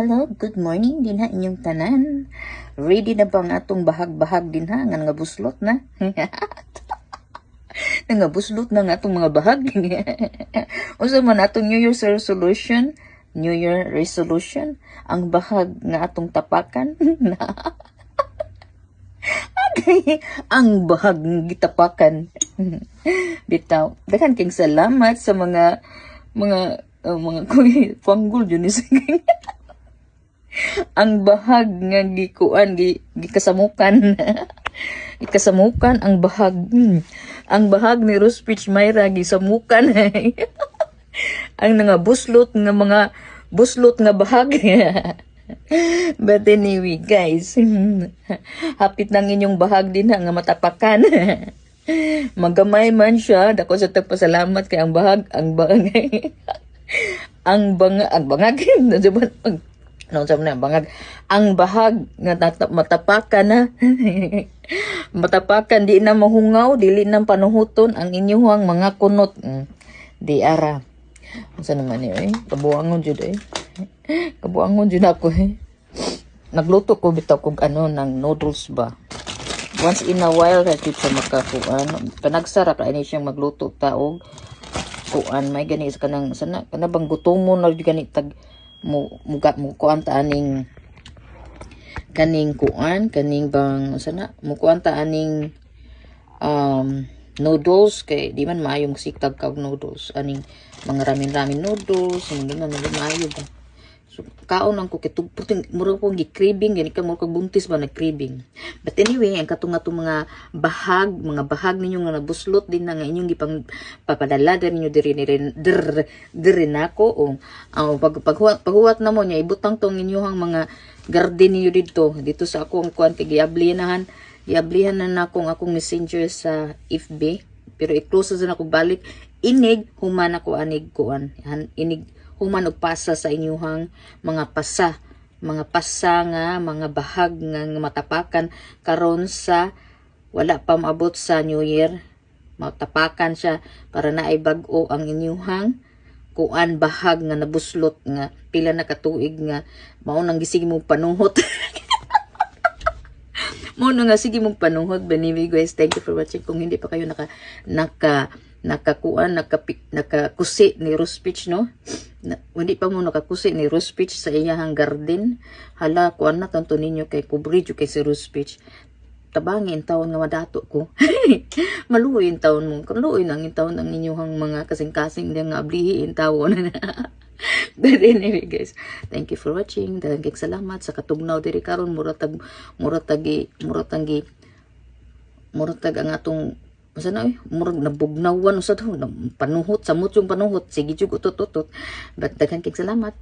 Hello, good morning din ha inyong tanan. Ready na ba ang atong bahag-bahag din ha nga buslot na? Nga buslot na nga atong mga bahag. Unsa man atong New Year's resolution? New Year resolution ang bahag nga atong tapakan. Ang bahag nga gitapakan. Bitaw, daghan kayong salamat sa mga panggol yun ni ang bahag nga gikuan gikasamukan gikasamukan ang bahag ang bahag ni Rospich Mayra gisamukan ang nga buslot nga bahag. But anyway guys, hapit nang inyong bahag din nga matapakan. Magamay man siya, dako sa tagpasalamat kay ang bahag ang bangag no, sabi na, bangag, ang bahag nga matapakan na. Matapakan, di na mahungaw, dili na panuhuton ang inyong mga kunot. Di ara. Asa naman yun kabuangon jud kabuangon jud ako Nagluto ko bitaw kog ng noodles ba. Once in a while, jud sa makakuan. Panagsara ka ini siyang magluto taog kuan may gani sa kanang sana bang gutomon na jud gani tag mo kuan ta aning kaning kuan kaning bang sana mo kuan ta aning noodles kay di man maayong siktag kag noodles aning mga ramen noodles hindi man maayo ba. So kaon ang ko kitug puting mura ko gi-craving gani ka mo kag buntis ba nag-craving. But anyway, ang katong mga bahag ninyo nga nabuslot din na nga inyong gipang papadala ninyo diri nako o paghuwat na mo nya ibutang tong inyong mga garden niyo dito sa akong kuan kay giablihan na akong messenger sa FB pero i-close na ako balik inig human ako anig kuan inig human og pasa sa inyuhang mga pasa nga mga bahag nga matapakan karon sa wala pa maabot sa New Year. Matapakan siya para naay bag-o ang inyuhang kuan bahag nga nabuslot nga pila na katuig nga mao nang gisige mong panuhot. Mao nga sige mong panuhot. Anyway guys, thank you for watching. Kung hindi pa kayo nakakusi ni Rospich no, hindi pa mo nakakusi ni Rospich sa iyang garden, hala kuan na tanto ninyo kay coverage kay si Rospich tabangin taon nga madato ko. Maluoy in taon mo kaluoy nang in taon ang inyong mga kasing-kasing nga ablihi in taon. But anyway guys, thank you for watching. Daghang kay salamat sa katugnaw diri karon muratag ang atong sana murag nabugnawan usad panuhot sa mutyong panuhot sige jud utot but daghan kay salamat.